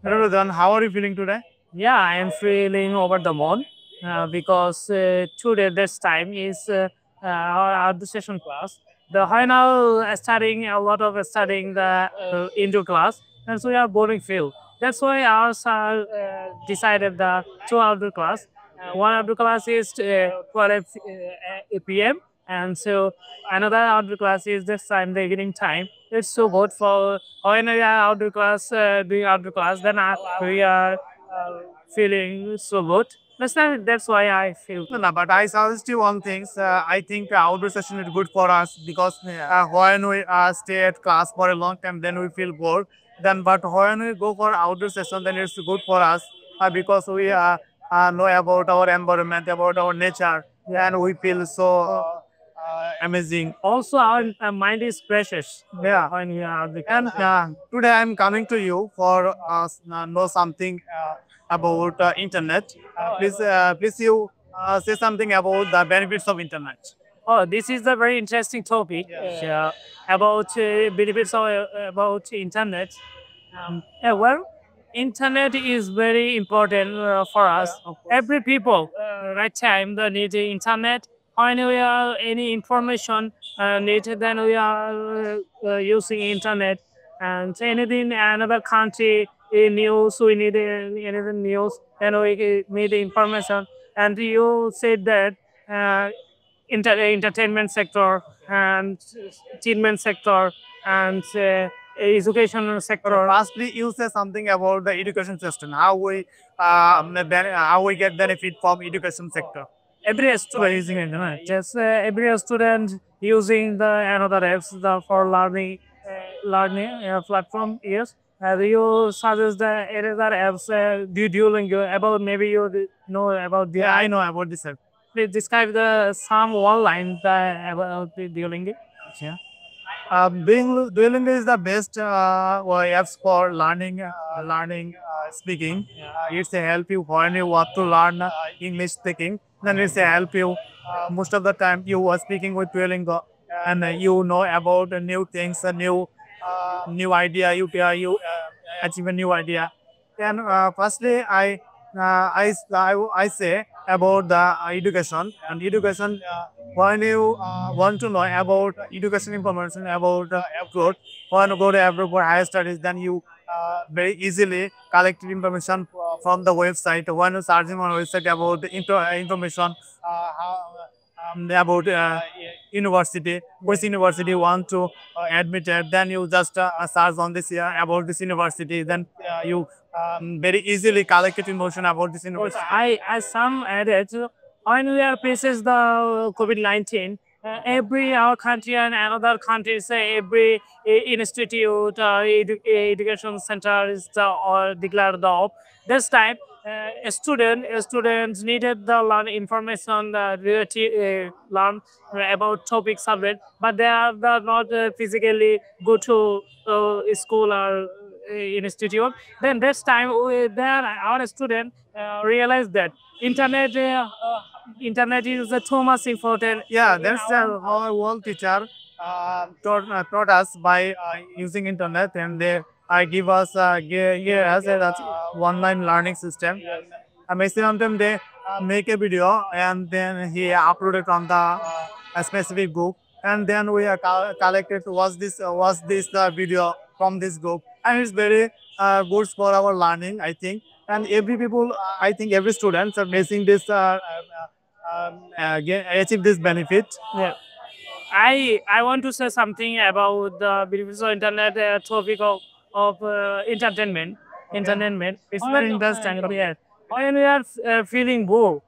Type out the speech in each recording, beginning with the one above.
Ramadan, how are you feeling today? Yeah, I am feeling over the moon because today this time is our the session class. The high now studying a lot of studying the indoor class, and so we are boring field. That's why our sir decided the two outdoor class. One outdoor class is 12 p.m. and so another outdoor class is this time the evening time. It's so good for when we are outdoor class doing outdoor class. Then we are feeling so good. That's why I feel No, good. no, but I suggest you one thing. I think outdoor session is good for us because when we stay at class for a long time, then we feel bored. Then, but when we go for outdoor session, then it's good for us because we know about our environment, about our nature, and we feel so amazing. Also, our mind is precious Yeah. when we are out the And class. today I'm coming to you for know something about internet. Please you say something about the benefits of internet. Oh, this is a very interesting topic about benefits of, about internet. Well, internet is very important for us. Every people, right time, they need the internet. When we are any information needed, then we are using internet. And anything another country news, we need anything news, and we need information. And you said that. Entertainment sector and achievement sector and education sector. Firstly, you say something about the education system. How we get benefit from education sector. Every student using internet. Just every student using the another apps for learning platform. Yes. You suggest the another apps Duolingo about maybe you know about the. Yeah, I know about this app. Please describe the some one line about the Duolingo. Yeah. Duolingo is the best apps for learning speaking. It's a help you when you want to learn English speaking. Then it's a help you. Most of the time you are speaking with Duolingo, and you know about new things, a new idea. You achieve a new idea. And firstly, I say about the education and education. When you want to know about education information about abroad, when you go to abroad for higher studies, then you very easily collect information from the website. When you searching on website about the information about university, which university you want to admit at, then you just search on this about this university. Then you very easily collect information about this Course, university. I some added when we are faces the COVID-19, every our country and another countries, every institute, education center is or declared the off. This time, students needed the learn information related learn about topic subject, but they are not physically go to school or institute. Then this time, there our student realize that internet internet is too much important Yeah, in that's our our world teacher taught us by using internet, and they give us give us a online learning system. And maximum time they make a video and then he uploaded on the a specific group, and then we are collected was this video from this group, and it's very good for our learning, I think. And every people, I think every students are facing this achieve this benefit. yeah. I want to say something about the benefits of internet topic of entertainment. Entertainment. It's very When, interesting. yeah, when we are feeling bored,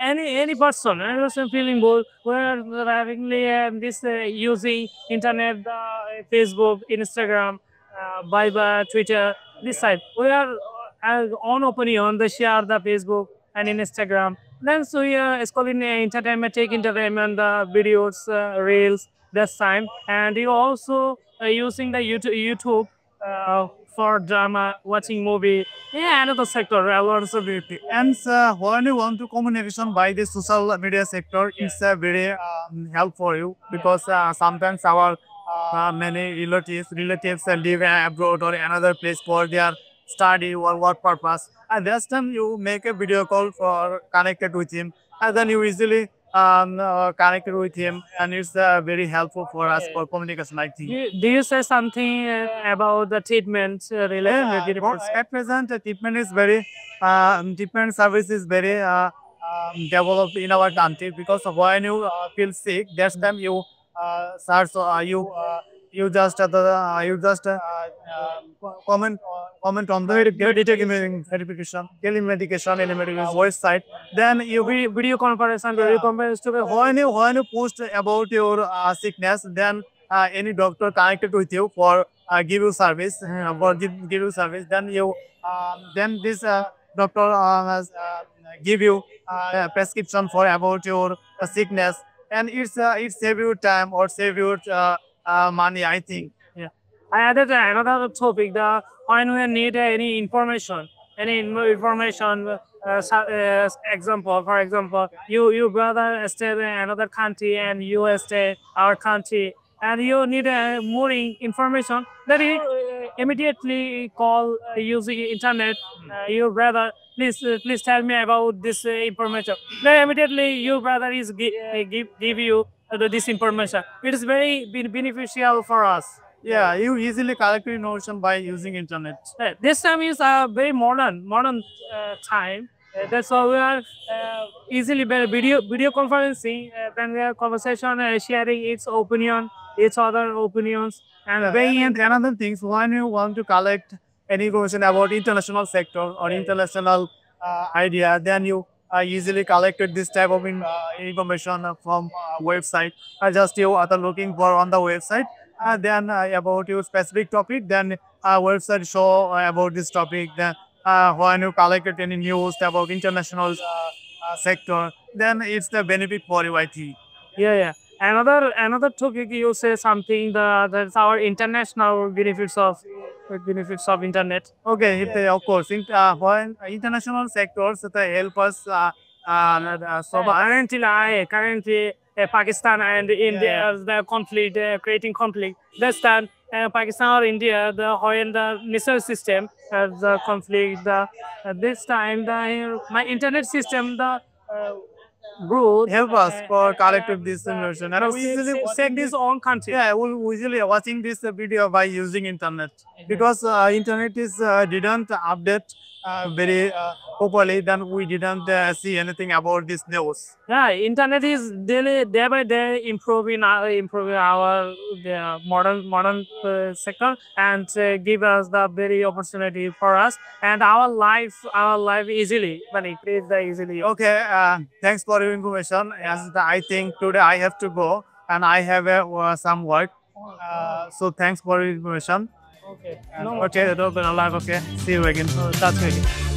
any person feeling bored, we are having this using internet, Facebook, Instagram, Viber, Twitter. This side we are on opinion. They share the Facebook and Instagram. Then so yeah, it's called in entertainment, take entertainment, the videos, reels, this time, and you also using the YouTube for drama, watching movie. Yeah, another sector, responsibility. And when you want to communication by the social media sector, it's very help for you because sometimes our many relatives live abroad or another place for their study or work purpose. And this time you make a video call for connected with him, and then you easily connected with him, and it's very helpful for us for communication, I think. Do you say something about the treatment related with the At present, treatment is very, treatment service is very developed in our country, because when you feel sick, that's time you search, you just comment on the telemedication in a website. Then you video conference and video conference to when you post about your sickness, then any doctor connected with you for give you service, give you service. Then then this doctor has give you prescription for about your sickness, and it save you time or save you money, I think. Yeah. I added another topic, the when we need any information, example, for example, you brother stay in another country and you stay our country, and you need more information, then you immediately call using internet. Your brother, please tell me about this information. Then immediately your brother is give you this information. It is very beneficial for us. Yeah, you easily collect information by using internet. This time is a very modern time. That's why we are easily video conferencing. Then we are conversation, sharing each other opinions, and And another things, when you want to collect any information about international sector or international idea, then you easily collected this type of information from website. Just you are looking for on the website, then about your specific topic, then website show about this topic. Then when you collected any news about international sector, then it's the benefit for you, I think. Yeah. Another topic you say something, that's our international benefits of internet. Okay, of course. When international sectors that help us, So currently Pakistan and India, the conflict, creating conflict. This time Pakistan or India, when the missile system has the conflict, this time my internet system good. help us for collecting this information. And we usually Set this own country. yeah, we usually watching this video by using internet, because internet is didn't update very properly. Then we didn't see anything about this news. Yeah, internet is daily, day by day improving our modern sector, and give us the very opportunity for us and our life easily. But it is easily. Okay, thanks for your information. As I think today I have to go and I have some work. So thanks for your information. Okay. Okay, okay. See you again. That's it.